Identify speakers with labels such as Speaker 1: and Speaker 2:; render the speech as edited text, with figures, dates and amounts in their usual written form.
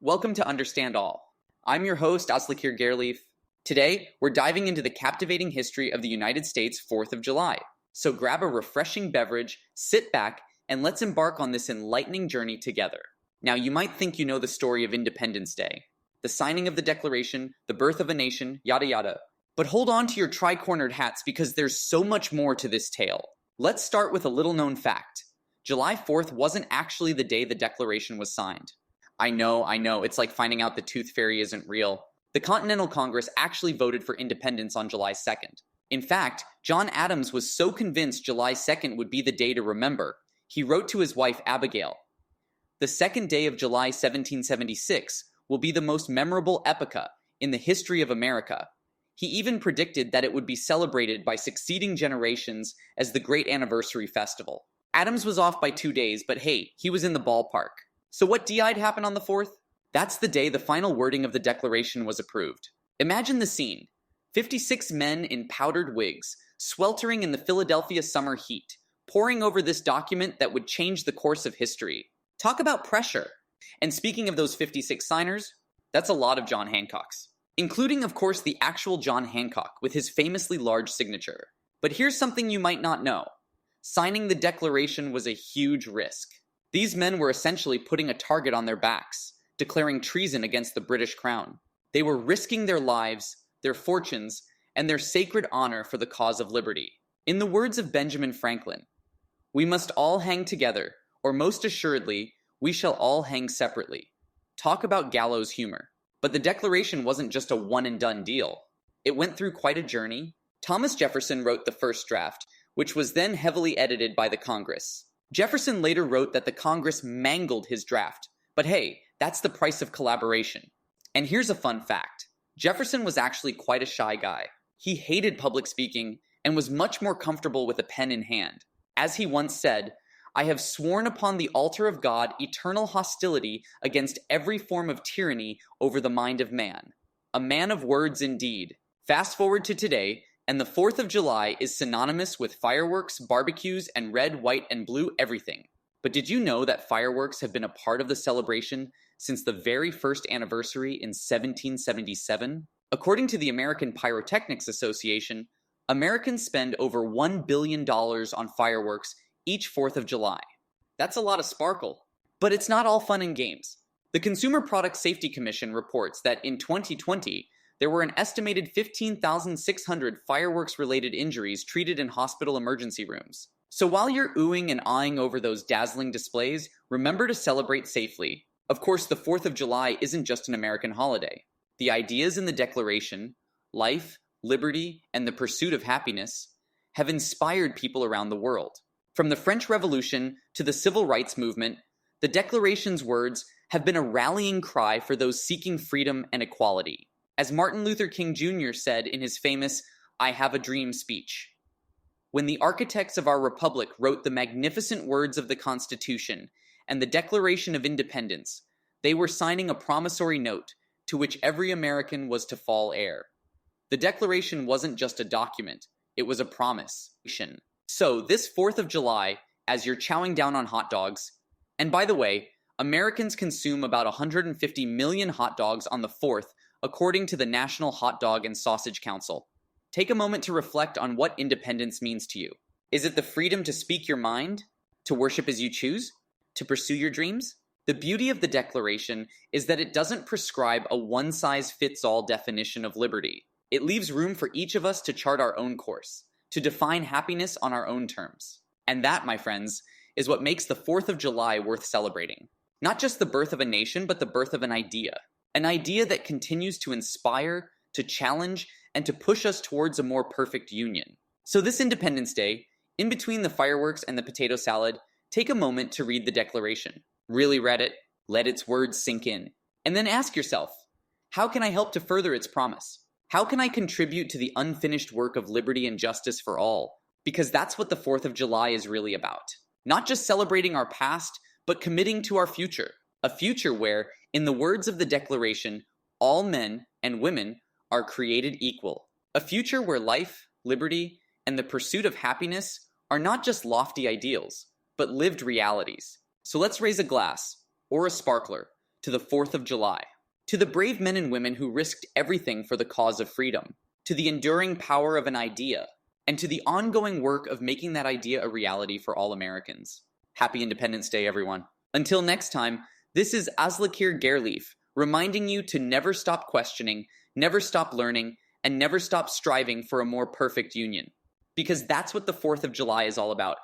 Speaker 1: Welcome to Understand All. I'm your host, Aslikir Gerleaf. Today, we're diving into the captivating history of the United States 4th of July. So grab a refreshing beverage, sit back, and let's embark on this enlightening journey together. Now, you might think you know the story of Independence Day, the signing of the Declaration, the birth of a nation, yada yada. But hold on to your tri-cornered hats because there's so much more to this tale. Let's start with a little-known fact. July 4th wasn't actually the day the Declaration was signed. I know, it's like finding out the tooth fairy isn't real. The Continental Congress actually voted for independence on July 2nd. In fact, John Adams was so convinced July 2nd would be the day to remember, he wrote to his wife Abigail, "The second day of July 1776 will be the most memorable epocha in the history of America." He even predicted that it would be celebrated by succeeding generations as the great anniversary festival. Adams was off by 2 days, but hey, he was in the ballpark. So what DI'd happen on the 4th? That's the day the final wording of the Declaration was approved. Imagine the scene. 56 men in powdered wigs, sweltering in the Philadelphia summer heat, poring over this document that would change the course of history. Talk about pressure. And speaking of those 56 signers, that's a lot of John Hancocks. Including, of course, the actual John Hancock with his famously large signature. But here's something you might not know. Signing the Declaration was a huge risk. These men were essentially putting a target on their backs, declaring treason against the British crown. They were risking their lives, their fortunes, and their sacred honor for the cause of liberty. In the words of Benjamin Franklin, "We must all hang together, or most assuredly, we shall all hang separately." Talk about gallows humor. But the Declaration wasn't just a one-and-done deal. It went through quite a journey. Thomas Jefferson wrote the first draft, which was then heavily edited by the Congress. Jefferson later wrote that the Congress mangled his draft, but hey, that's the price of collaboration. And here's a fun fact. Jefferson was actually quite a shy guy. He hated public speaking and was much more comfortable with a pen in hand. As he once said, "I have sworn upon the altar of God eternal hostility against every form of tyranny over the mind of man." A man of words indeed. Fast forward to today, and the 4th of July is synonymous with fireworks, barbecues, and red, white, and blue everything. But did you know that fireworks have been a part of the celebration since the very first anniversary in 1777? According to the American Pyrotechnics Association, Americans spend over $1 billion on fireworks each 4th of July. That's a lot of sparkle. But it's not all fun and games. The Consumer Product Safety Commission reports that in 2020, there were an estimated 15,600 fireworks-related injuries treated in hospital emergency rooms. So while you're oohing and eyeing over those dazzling displays, remember to celebrate safely. Of course, the 4th of July isn't just an American holiday. The ideas in the Declaration, life, liberty, and the pursuit of happiness, have inspired people around the world. From the French Revolution to the Civil Rights Movement, the Declaration's words have been a rallying cry for those seeking freedom and equality. As Martin Luther King Jr. said in his famous "I Have a Dream" speech, "When the architects of our republic wrote the magnificent words of the Constitution and the Declaration of Independence, they were signing a promissory note to which every American was to fall heir." The Declaration wasn't just a document, it was a promise. So this 4th of July, as you're chowing down on hot dogs, and by the way, Americans consume about 150 million hot dogs on the 4th, according to the National Hot Dog and Sausage Council. Take a moment to reflect on what independence means to you. Is it the freedom to speak your mind? To worship as you choose? To pursue your dreams? The beauty of the Declaration is that it doesn't prescribe a one-size-fits-all definition of liberty. It leaves room for each of us to chart our own course, to define happiness on our own terms. And that, my friends, is what makes the 4th of July worth celebrating. Not just the birth of a nation, but the birth of an idea. An idea that continues to inspire, to challenge, and to push us towards a more perfect union. So this Independence Day, in between the fireworks and the potato salad, take a moment to read the Declaration. Really read it, let its words sink in, and then ask yourself, how can I help to further its promise? How can I contribute to the unfinished work of liberty and justice for all? Because that's what the 4th of July is really about. Not just celebrating our past, but committing to our future. A future where, in the words of the Declaration, all men and women are created equal. A future where life, liberty, and the pursuit of happiness are not just lofty ideals, but lived realities. So let's raise a glass, or a sparkler, to the 4th of July, to the brave men and women who risked everything for the cause of freedom, to the enduring power of an idea, and to the ongoing work of making that idea a reality for all Americans. Happy Independence Day, everyone. Until next time, this is Aslakir Gerleif, reminding you to never stop questioning, never stop learning, and never stop striving for a more perfect union. Because that's what the 4th of July is all about.